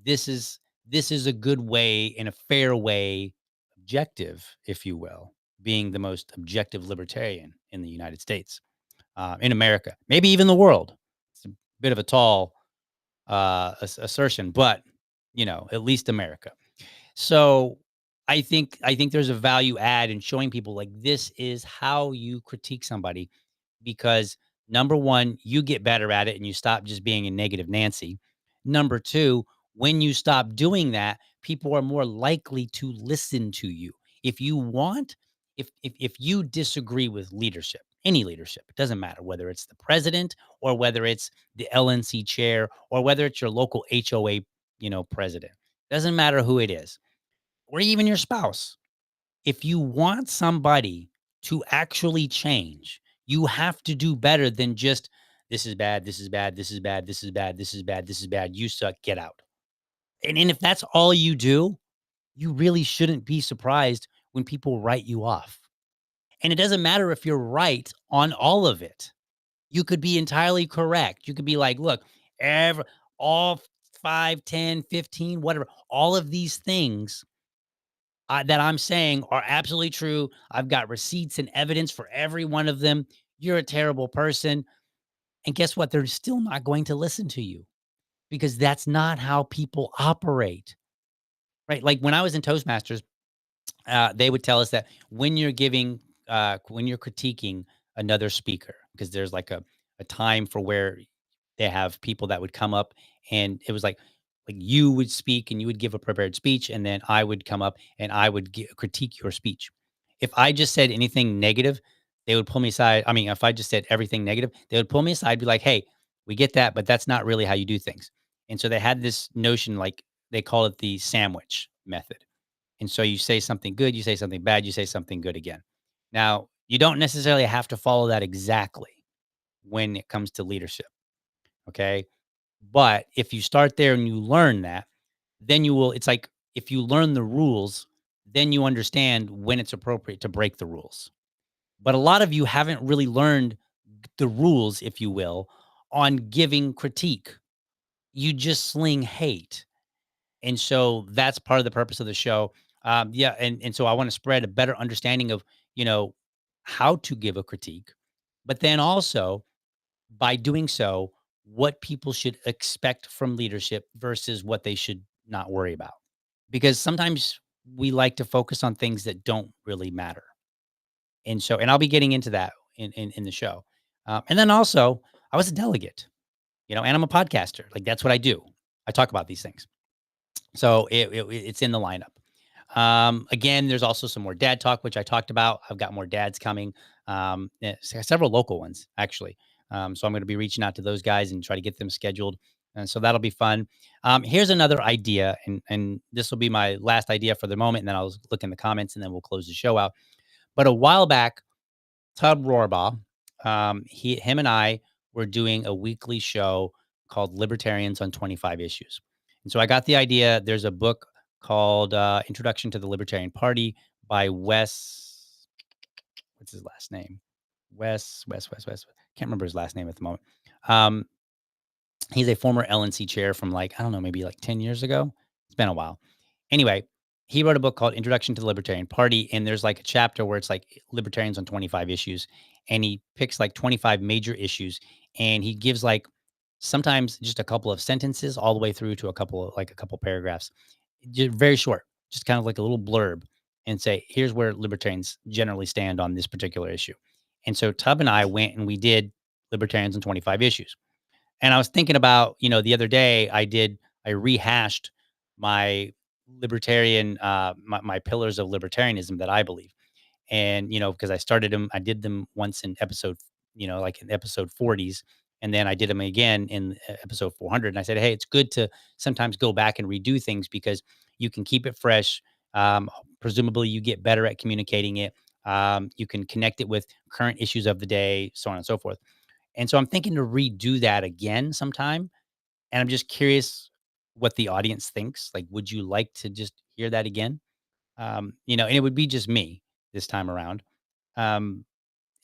This is this is a good way and a fair way, objective, if you will, being the most objective libertarian in the United States, in America, maybe even the world." It's a bit of a tall assertion, but at least America. So I think there's a value add in showing people like this is how you critique somebody because number one, you get better at it and you stop just being a negative Nancy. Number two, when you stop doing that, people are more likely to listen to you. If you want, if you disagree with leadership, any leadership, it doesn't matter whether it's the president or whether it's the LNC chair or whether it's your local HOA, president. Doesn't matter who it is, or even your spouse. If you want somebody to actually change, you have to do better than just this is bad, this is bad, this is bad, this is bad, this is bad, this is bad. You suck, get out. And if that's all you do, you really shouldn't be surprised when people write you off. And it doesn't matter if you're right on all of it. You could be entirely correct. You could be like, look, all 5, 10, 15, whatever, all of these things that I'm saying are absolutely true. I've got receipts and evidence for every one of them. You're a terrible person. And guess what? They're still not going to listen to you because that's not how people operate, right? Like when I was in Toastmasters, they would tell us that when you're critiquing another speaker, because there's like a time for where they have people that would come up and it was like you would speak and you would give a prepared speech and then I would come up and I would critique your speech. If I just said anything negative, they would pull me aside. I mean, if I just said everything negative, they would pull me aside, be like, "Hey, we get that, but that's not really how you do things." And so they had this notion, like they call it the sandwich method. And so you say something good, you say something bad, you say something good again. Now, you don't necessarily have to follow that exactly when it comes to leadership. Okay. But if you start there and you learn that, then it's like if you learn the rules, then you understand when it's appropriate to break the rules. But a lot of you haven't really learned the rules, if you will, on giving critique. You just sling hate. And so that's part of the purpose of the show. Yeah, and so I want to spread a better understanding of, you know, how to give a critique, but then also by doing so, what people should expect from leadership versus what they should not worry about. Because sometimes we like to focus on things that don't really matter. And I'll be getting into that in the show. And then also, I was a delegate, and I'm a podcaster. Like that's what I do. I talk about these things. So it's in the lineup. Again, there's also some more dad talk, which I talked about. I've got more dads coming, several local ones actually. So I'm going to be reaching out to those guys and try to get them scheduled. And so that'll be fun. Here's another idea, and this will be my last idea for the moment. And then I'll look in the comments, and then we'll close the show out. But a while back, Tub Rohrbaugh, him and I were doing a weekly show called Libertarians on 25 Issues. And so I got the idea. There's a book called Introduction to the Libertarian Party by Wes. What's his last name? Wes. Can't remember his last name at the moment. Um, he's a former LNC chair from like, I don't know, maybe like 10 years ago. It's been a while. Anyway, he wrote a book called Introduction to the Libertarian Party. And there's like a chapter where it's like libertarians on 25 issues. And he picks like 25 major issues. And he gives like sometimes just a couple of sentences all the way through to a couple paragraphs. Just very short, just kind of like a little blurb and say, here's where libertarians generally stand on this particular issue. And so Tub and I went and we did Libertarians on 25 issues. And I was thinking about, the other day I rehashed my libertarian, my pillars of libertarianism that I believe. And, because I did them once in episode, like in episode 40s. And then I did them again in episode 400. And I said, hey, it's good to sometimes go back and redo things because you can keep it fresh. Presumably you get better at communicating it. You can connect it with current issues of the day, so on and so forth. And so I'm thinking to redo that again sometime. And I'm just curious what the audience thinks. Like, would you like to just hear that again? And it would be just me this time around. Um,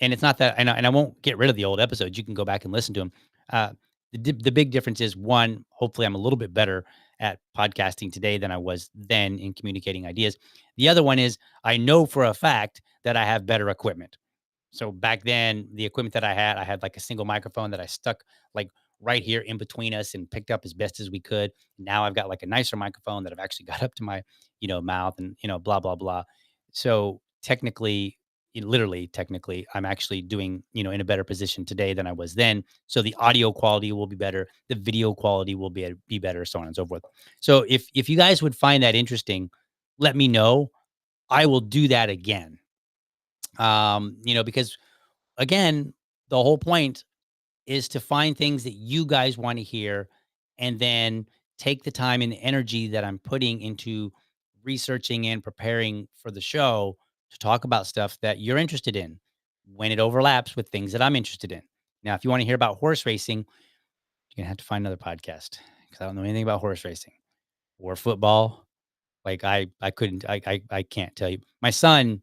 and it's not that, and I won't get rid of the old episodes. You can go back and listen to them. Uh, the big difference is one, hopefully I'm a little bit better at podcasting today than I was then in communicating ideas. The other one is I know for a fact that I have better equipment. So back then, the equipment that I had like a single microphone that I stuck like right here in between us and picked up as best as we could. Now I've got like a nicer microphone that I've actually got up to my, mouth and, blah, blah, blah. So technically, literally, technically, I'm actually doing, in a better position today than I was then. So the audio quality will be better. The video quality will be better, so on and so forth. So if you guys would find that interesting, let me know. I will do that again. Because again, the whole point is to find things that you guys want to hear and then take the time and the energy that I'm putting into researching and preparing for the show to talk about stuff that you're interested in when it overlaps with things that I'm interested in. Now, if you want to hear about horse racing, you're going to have to find another podcast because I don't know anything about horse racing or football. Like I couldn't, I can't tell you. My son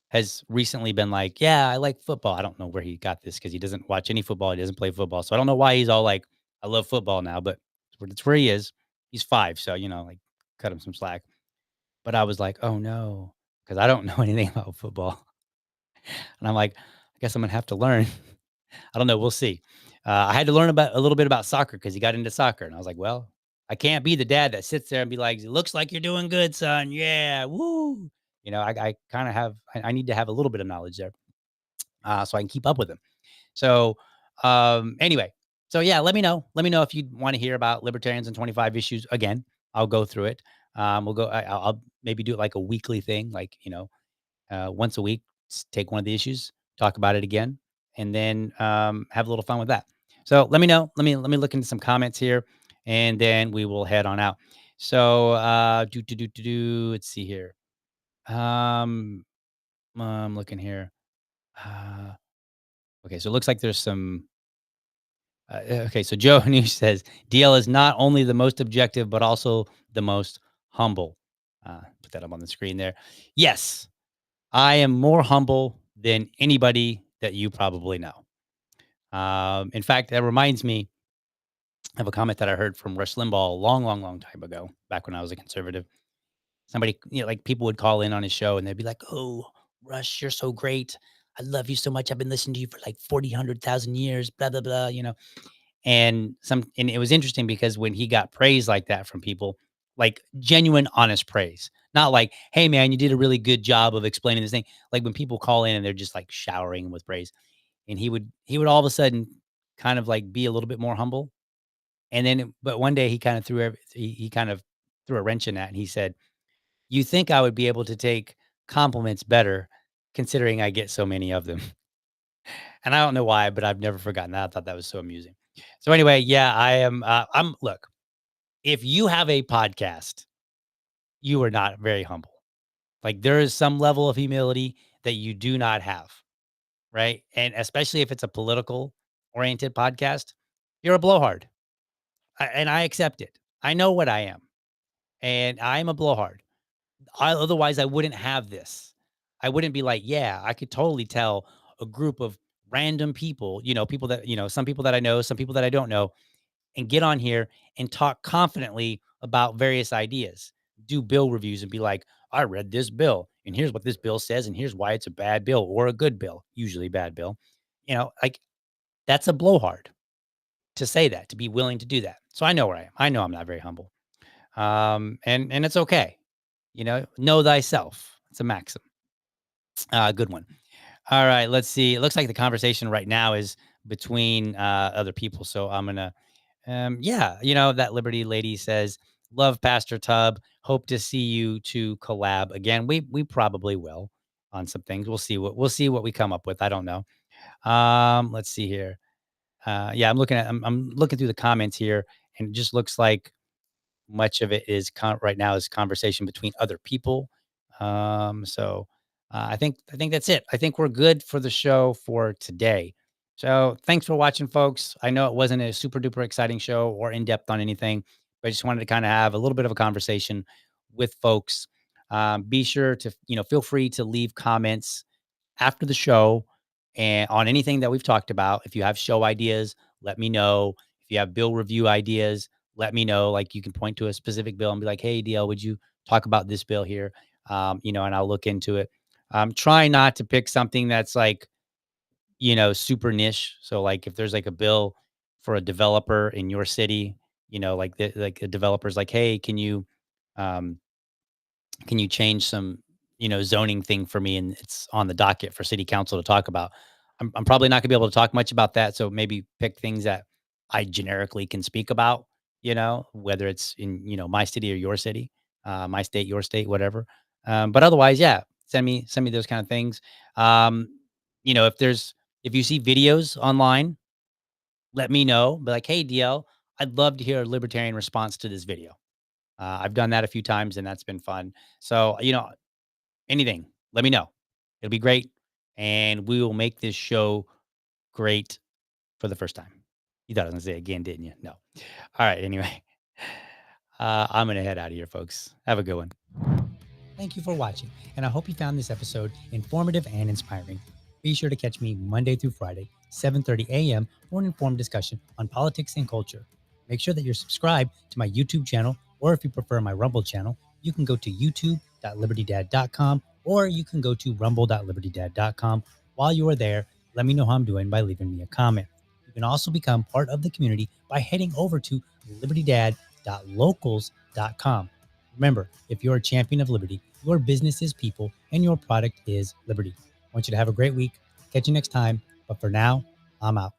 has recently been like, "Yeah, I like football." I don't know where he got this because he doesn't watch any football. He doesn't play football. So I don't know why he's all like, "I love football now," but it's where he is. He's 5, so, like, cut him some slack. But I was like, "Oh, no," because I don't know anything about football. And I'm like, "I guess I'm gonna have to learn." I don't know. We'll see. I had to learn about a little bit about soccer because he got into soccer, and I was like, "Well, I can't be the dad that sits there and be like, 'It looks like you're doing good, son. Yeah, woo.'" I kind of have. I need to have a little bit of knowledge there, so I can keep up with him. So, anyway, so yeah, let me know. Let me know if you want to hear about libertarians and 25 issues again. I'll go through it. We'll go. I'll maybe do it like a weekly thing, like once a week. Take one of the issues, talk about it again, and then have a little fun with that. So let me know. Let me look into some comments here, and then we will head on out. So let's see here. Um, I'm looking here. Uh, okay, so it looks like there's some. Okay, so Joe News says DL is not only the most objective, but also the most humble. Put that up on the screen there. Yes, I am more humble than anybody that you probably know. In fact, that reminds me of a comment that I heard from Rush Limbaugh a long, long, long time ago, back when I was a conservative. Somebody, like people would call in on his show and they'd be like, "Oh, Rush, you're so great. I love you so much. I've been listening to you for like 40, 100,000 years, blah, blah, blah, and it was interesting because when he got praise like that from people, like genuine, honest praise, not like, "Hey, man, you did a really good job of explaining this thing." Like when people call in and they're just like showering him with praise, and he would all of a sudden kind of like be a little bit more humble. And then, but one day he kind of he kind of threw a wrench in that, and he said, "You think I would be able to take compliments better, considering I get so many of them." And I don't know why, but I've never forgotten that. I thought that was so amusing. So anyway, yeah, I am. I'm look. If you have a podcast, you are not very humble. Like there is some level of humility that you do not have, right? And especially if it's a political oriented podcast, you're a blowhard. And I accept it. I know what I am, and I'm a blowhard. Otherwise, I wouldn't have this. I wouldn't be like, yeah, I could totally tell a group of random people, people that, some people that I know, some people that I don't know, and get on here and talk confidently about various ideas, do bill reviews and be like, I read this bill and here's what this bill says and here's why it's a bad bill or a good bill, usually bad bill. Like that's a blowhard to say that, to be willing to do that. So I know where I am. I know I'm not very humble. And it's okay. Know thyself. It's a maxim. Good one. All right, let's see. It looks like the conversation right now is between other people. So I'm gonna yeah, that Liberty lady says, "Love Pastor Tub. Hope to see you to collab again." We probably will on some things. We'll see what we come up with. I don't know. Let's see here. Yeah, I'm looking through the comments here, and it just looks like much of it is right now is conversation between other people. So I think that's it. I think we're good for the show for today. So thanks for watching, folks. I know it wasn't a super duper exciting show or in depth on anything, but I just wanted to kind of have a little bit of a conversation with folks. Be sure to feel free to leave comments after the show and on anything that we've talked about. If you have show ideas, let me know. If you have bill review ideas, let me know. Like you can point to a specific bill and be like, "Hey, DL, would you talk about this bill here?" And I'll look into it. Try not to pick something that's like, super niche. So like if there's like a bill for a developer in your city, like the developer's like, "Hey, um, can you change some, zoning thing for me?" And it's on the docket for city council to talk about. I'm probably not gonna be able to talk much about that. So maybe pick things that I generically can speak about, whether it's in, my city or your city, my state, your state, whatever. But otherwise, yeah, send me those kind of things. Um, if you see videos online, let me know. Be like, hey, DL, I'd love to hear a libertarian response to this video. I've done that a few times and that's been fun. So, anything, let me know. It'll be great. And we will make this show great for the first time. You thought I was going to say again, didn't you? No. All right. Anyway, I'm going to head out of here, folks. Have a good one. Thank you for watching. And I hope you found this episode informative and inspiring. Be sure to catch me Monday through Friday, 7:30 a.m. for an informed discussion on politics and culture. Make sure that you're subscribed to my YouTube channel, or if you prefer my Rumble channel, you can go to youtube.libertydad.com or you can go to rumble.libertydad.com. While you are there, let me know how I'm doing by leaving me a comment. You can also become part of the community by heading over to libertydad.locals.com. Remember, if you're a champion of liberty, your business is people and your product is liberty. I want you to have a great week. Catch you next time. But for now, I'm out.